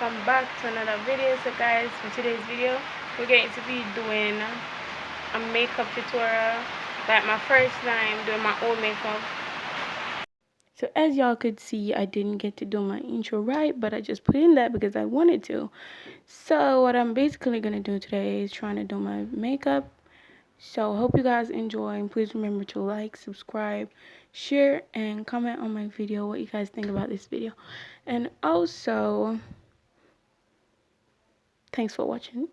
welcome back to another video. So guys, for today's video we're going to be doing a makeup tutorial, like my first time doing my own makeup. So as y'all could see, I didn't get to do my intro right, but I just put in that because I wanted to. So what I'm basically gonna do today is trying to do my makeup. So hope you guys enjoy, and please remember to like, subscribe, share, and comment on my video what you guys think about this video. And also, thanks for watching.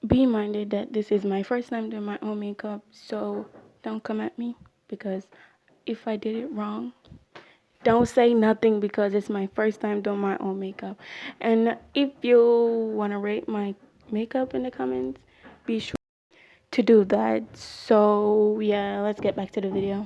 Be minded that this is my first time doing my own makeup, so don't come at me, because if I did it wrong, don't say nothing, because it's my first time doing my own makeup. And if you want to rate my makeup in the comments, be sure to do that. So yeah, let's get back to the video.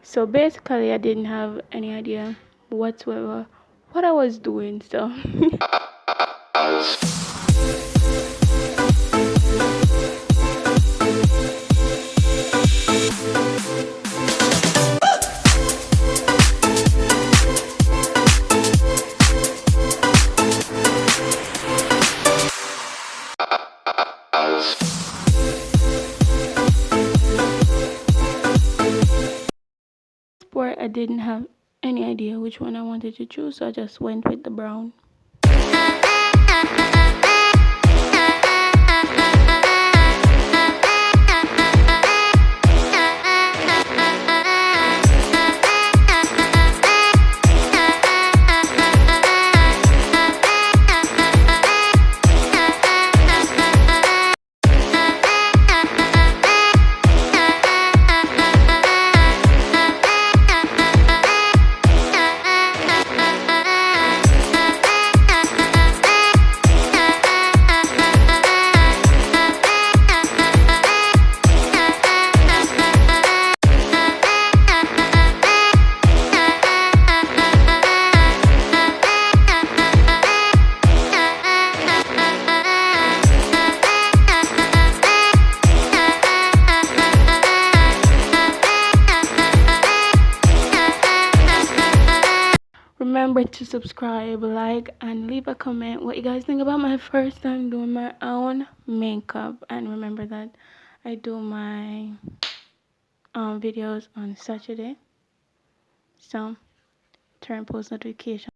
So basically, I didn't have any idea whatsoever what I was doing, so I didn't have any idea which one I wanted to choose, so I just went with the brown. Remember to subscribe, like, and leave a comment what you guys think about my first time doing my own makeup. And remember that I do my videos on Saturday, so turn post notification.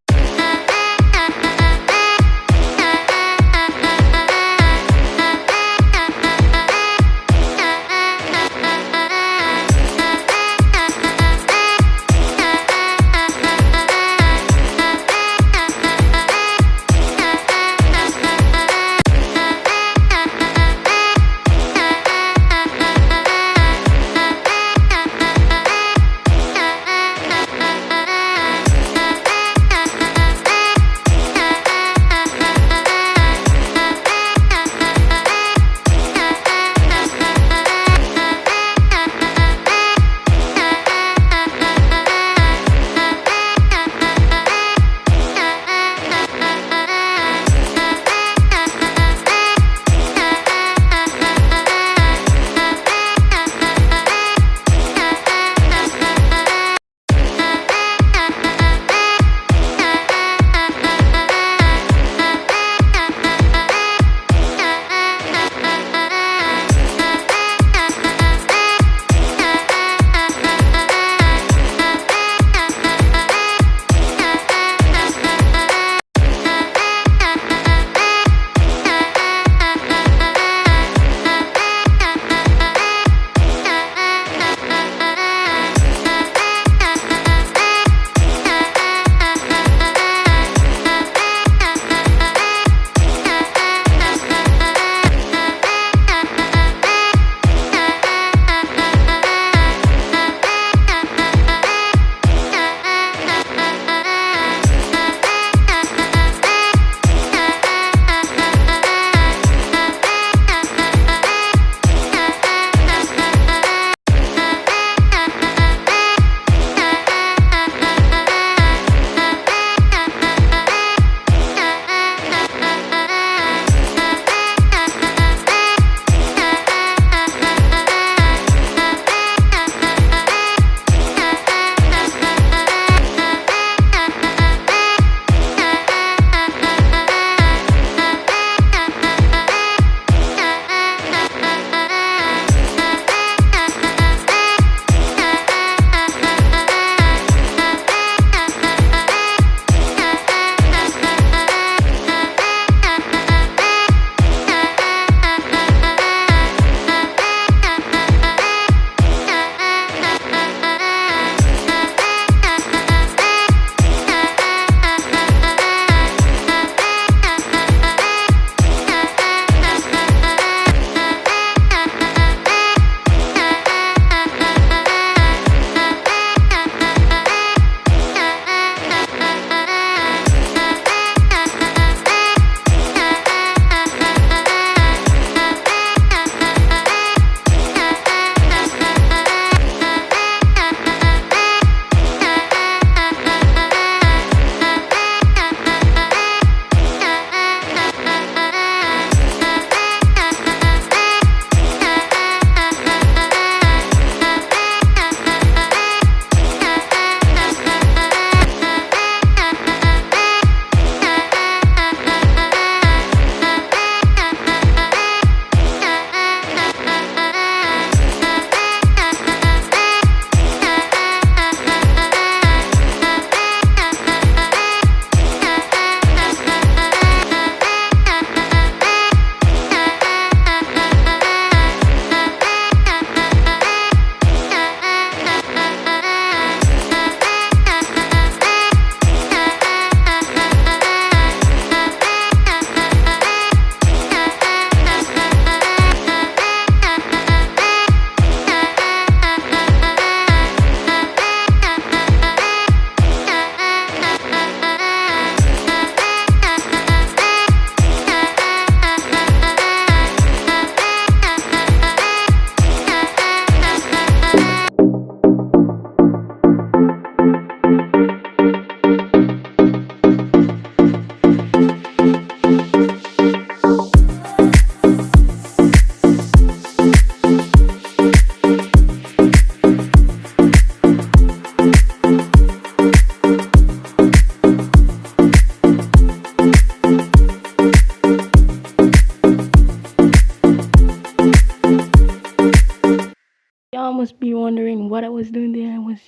doing there, I was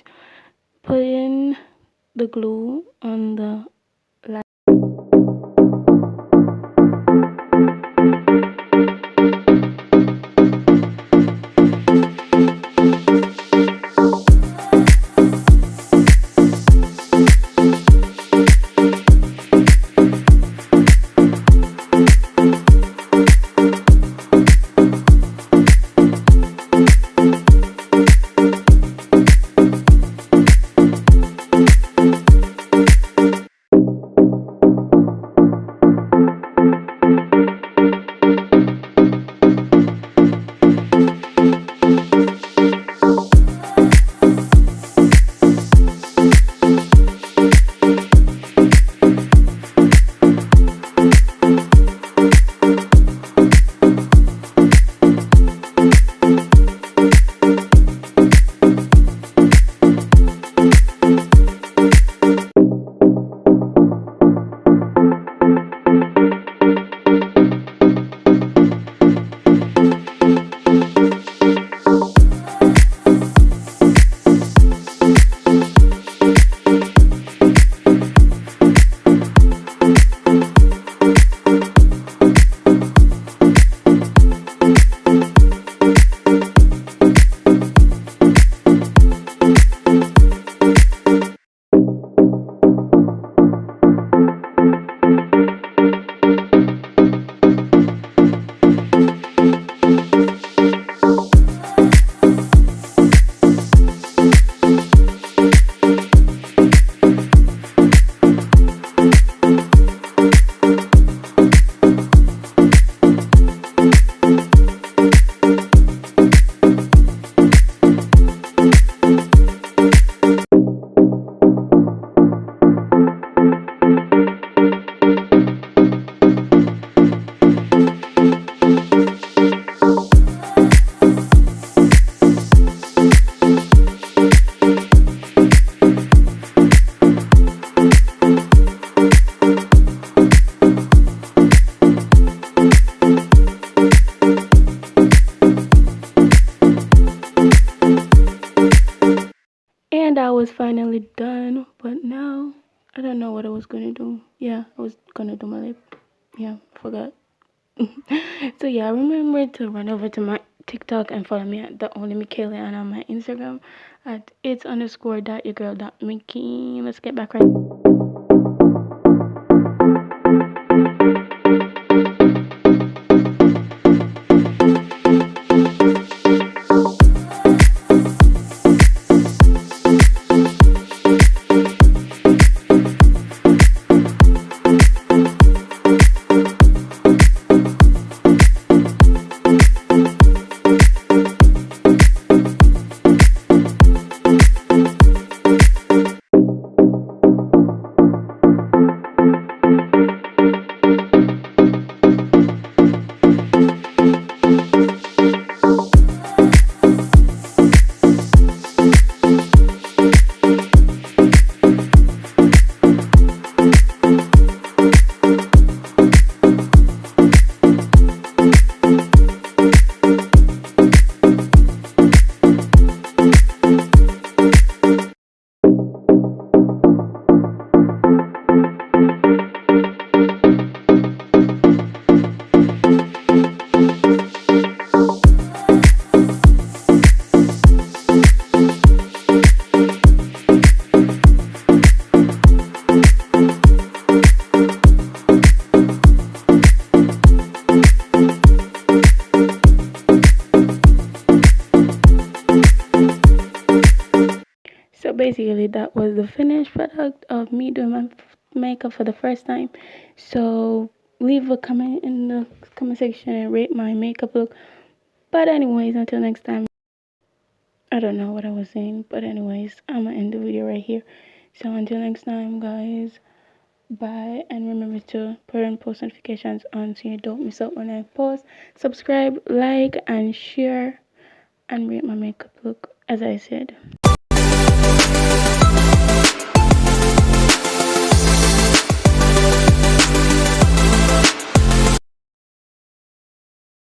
putting the glue on the light. And I was finally done, but now I don't know what I was gonna do. Yeah, I was gonna do my lip. Yeah, forgot. So yeah, remember to run over to my TikTok and follow me at the only Michaela, and on my Instagram at it's_.yourgirl.Mickey. Let's get back right. So basically, that was the finished product of me doing my makeup for the first time. So leave a comment in the comment section and rate my makeup look. But anyways, until next time, I don't know what I was saying, but anyways, I'm gonna end the video right here. So until next time, guys, bye, and remember to put on post notifications on so you don't miss out when I post. Subscribe, like, and share, and rate my makeup look, as I said.